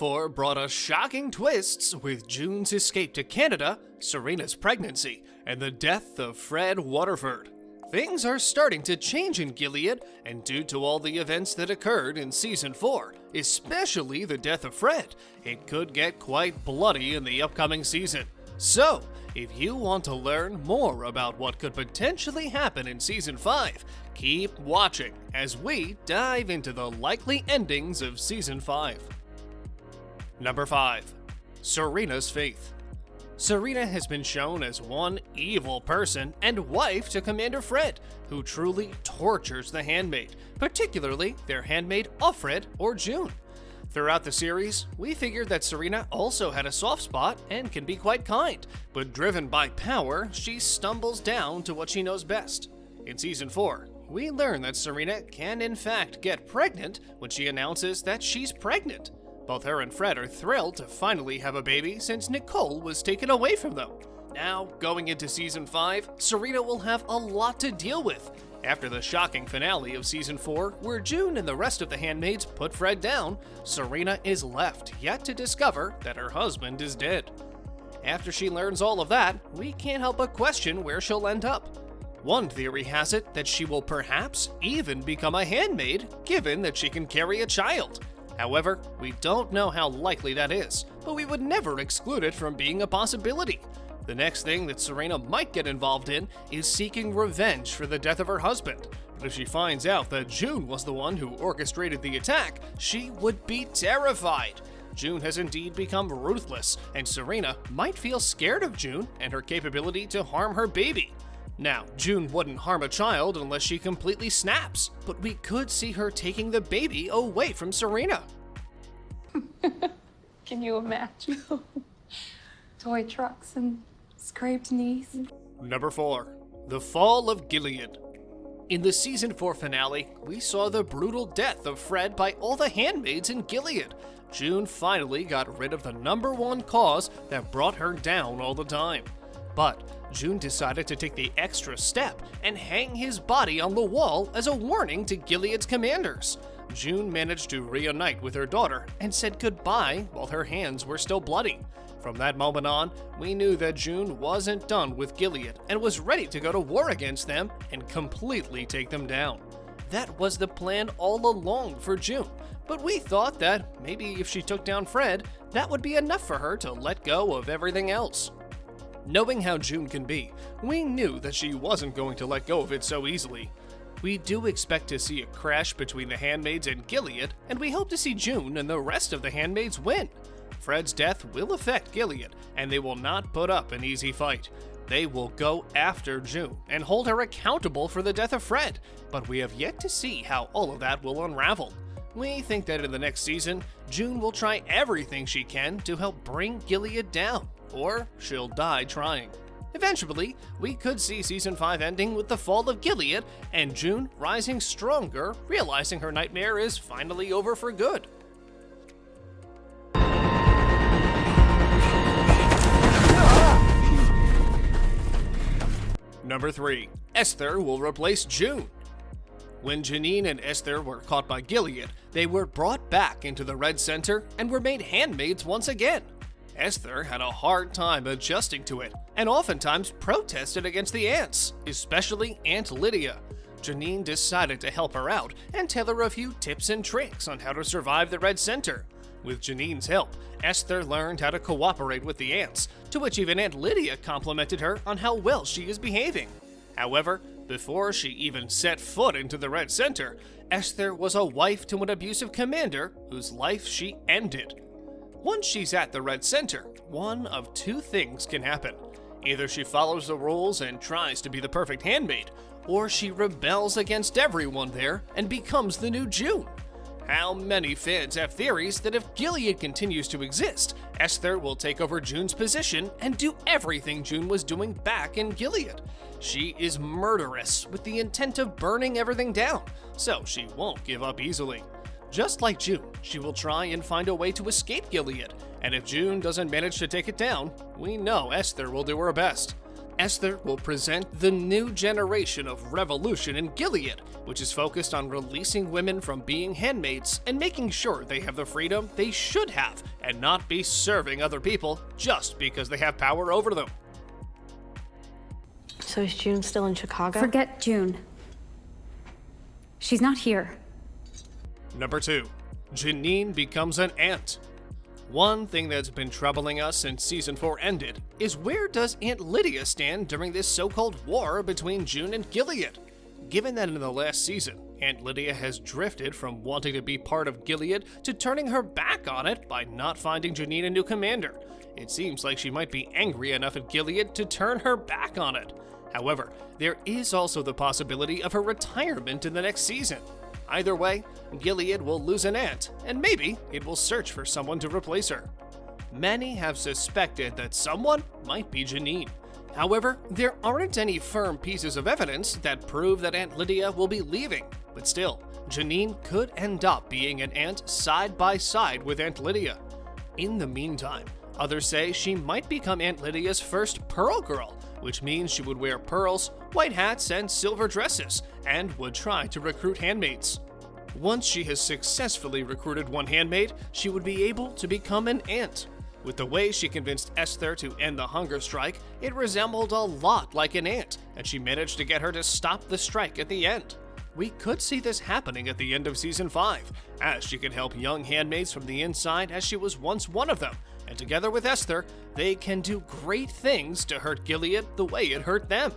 4 brought us shocking twists with June's escape to Canada, Serena's pregnancy, and the death of Fred Waterford. Things are starting to change in Gilead, and due to all the events that occurred in Season 4, especially the death of Fred, it could get quite bloody in the upcoming season. So, if you want to learn more about what could potentially happen in Season 5, keep watching as we dive into the likely endings of Season 5. Number 5. Serena's Faith. Serena has been shown as one evil person and wife to Commander Fred, who truly tortures the handmaid, particularly their handmaid Offred or June. Throughout the series, we figured that Serena also had a soft spot and can be quite kind, but driven by power, she stumbles down to what she knows best. In Season 4, we learn that Serena can in fact get pregnant when she announces that she's pregnant. Both her and Fred are thrilled to finally have a baby since Nicole was taken away from them. Now, going into Season 5, Serena will have a lot to deal with. After the shocking finale of Season 4, where June and the rest of the handmaids put Fred down, Serena is left yet to discover that her husband is dead. After she learns all of that, we can't help but question where she'll end up. One theory has it that she will perhaps even become a handmaid, given that she can carry a child. However, we don't know how likely that is, but we would never exclude it from being a possibility. The next thing that Serena might get involved in is seeking revenge for the death of her husband. But if she finds out that June was the one who orchestrated the attack, she would be terrified. June has indeed become ruthless, and Serena might feel scared of June and her capability to harm her baby. Now, June wouldn't harm a child unless she completely snaps, but we could see her taking the baby away from Serena. Can you imagine? Toy trucks and scraped knees. Number 4. The Fall of Gilead. In the Season 4 finale, we saw the brutal death of Fred by all the handmaids in Gilead. June finally got rid of the number one cause that brought her down all the time. But June decided to take the extra step and hang his body on the wall as a warning to Gilead's commanders. June managed to reunite with her daughter and said goodbye while her hands were still bloody. From that moment on, we knew that June wasn't done with Gilead and was ready to go to war against them and completely take them down. That was the plan all along for June, but we thought that maybe if she took down Fred, that would be enough for her to let go of everything else. Knowing how June can be, we knew that she wasn't going to let go of it so easily. We do expect to see a crash between the handmaids and Gilead, and we hope to see June and the rest of the handmaids win. Fred's death will affect Gilead, and they will not put up an easy fight. They will go after June and hold her accountable for the death of Fred, but we have yet to see how all of that will unravel. We think that in the next season, June will try everything she can to help bring Gilead down, or she'll die trying. Eventually, we could see Season 5 ending with the fall of Gilead and June rising stronger, realizing her nightmare is finally over for good. Number 3. ESTHER will replace June. When Janine and Esther were caught by Gilead, they were brought back into the Red Center and were made handmaids once again. Esther had a hard time adjusting to it, and oftentimes protested against the aunts, especially Aunt Lydia. Janine decided to help her out and tell her a few tips and tricks on how to survive the Red Center. With Janine's help, Esther learned how to cooperate with the aunts, to which even Aunt Lydia complimented her on how well she is behaving. However, before she even set foot into the Red Center, Esther was a wife to an abusive commander whose life she ended. Once she's at the Red Center, one of two things can happen. Either she follows the rules and tries to be the perfect handmaid, or she rebels against everyone there and becomes the new June. How many fans have theories that if Gilead continues to exist, Esther will take over June's position and do everything June was doing back in Gilead? She is murderous with the intent of burning everything down, so she won't give up easily. Just like June, she will try and find a way to escape Gilead, and if June doesn't manage to take it down, we know Esther will do her best. ESTHER will present the new generation of revolution in Gilead, which is focused on releasing women from being handmaids and making sure they have the freedom they should have and not be serving other people just because they have power over them. So is June still in Chicago? Forget June. She's not here. Number 2. JANINE becomes an aunt. One thing that's been troubling us since season 4 ended is where does Aunt Lydia stand during this so-called war between June and Gilead? Given that in the last season, Aunt Lydia has drifted from wanting to be part of Gilead to turning her back on it by not finding JANINE a new commander, it seems like she might be angry enough at Gilead to turn her back on it. However, there is also the possibility of her retirement in the next season. Either way, Gilead will lose an aunt, and maybe it will search for someone to replace her. Many have suspected that someone might be JANINE. However, there aren't any firm pieces of evidence that prove that Aunt Lydia will be leaving, but still, JANINE could end up being an aunt side by side with Aunt Lydia. In the meantime, others say she might become Aunt Lydia's first Pearl Girl, which means she would wear pearls, white hats, and silver dresses, and would try to recruit handmaids. Once she has successfully recruited one handmaid, she would be able to become an aunt. With the way she convinced ESTHER to end the hunger strike, it resembled a lot like an aunt, and she managed to get her to stop the strike at the end. We could see this happening at the end of season 5, as she could help young handmaids from the inside as she was once one of them, and together with ESTHER, they can do great things to hurt Gilead the way it hurt them.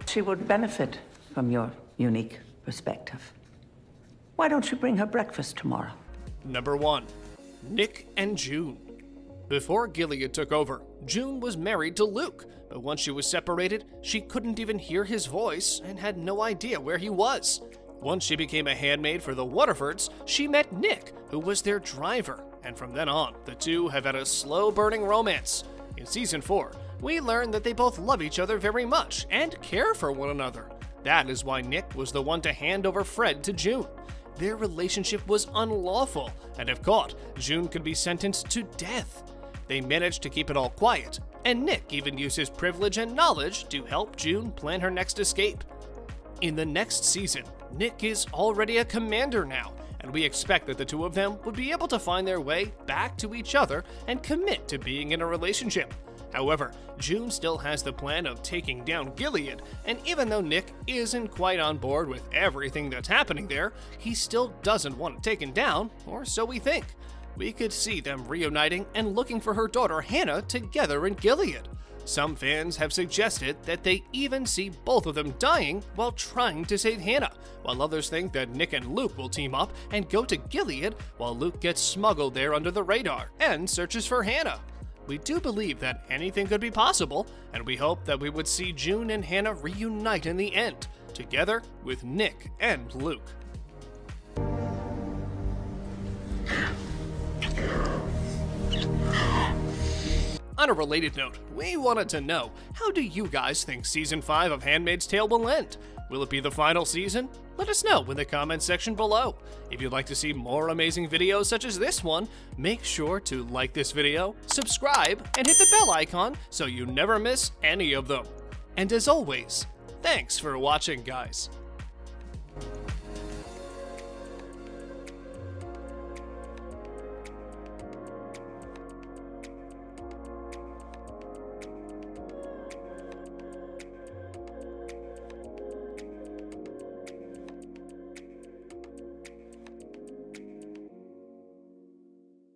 She would benefit from your unique perspective. Why don't you bring her breakfast tomorrow? Number 1. Nick and June. Before Gilead took over, June was married to Luke, but once she was separated, she couldn't even hear his voice and had no idea where he was. Once she became a handmaid for the Waterfords, she met Nick, who was their driver, and from then on, the two have had a slow-burning romance. In season 4, we learn that they both love each other very much and care for one another. That is why Nick was the one to hand over Fred to June. Their relationship was unlawful, and if caught, June could be sentenced to death. They managed to keep it all quiet, and Nick even used his privilege and knowledge to help June plan her next escape. In the next season, Nick is already a commander now, and we expect that the two of them would be able to find their way back to each other and commit to being in a relationship. However, June still has the plan of taking down Gilead, and even though Nick isn't quite on board with everything that's happening there, he still doesn't want it taken down, or so we think. We could see them reuniting and looking for her daughter Hannah together in Gilead. Some fans have suggested that they even see both of them dying while trying to save Hannah, while others think that Nick and Luke will team up and go to Gilead while Luke gets smuggled there under the radar and searches for Hannah. We do believe that anything could be possible, and we hope that we would see June and Hannah reunite in the end, together with Nick and Luke. On a related note, we wanted to know, how do you guys think Season 5 of Handmaid's Tale will end? Will it be the final season? Let us know in the comments section below. If you'd like to see more amazing videos such as this one, make sure to like this video, subscribe, and hit the bell icon so you never miss any of them. And as always, thanks for watching, guys.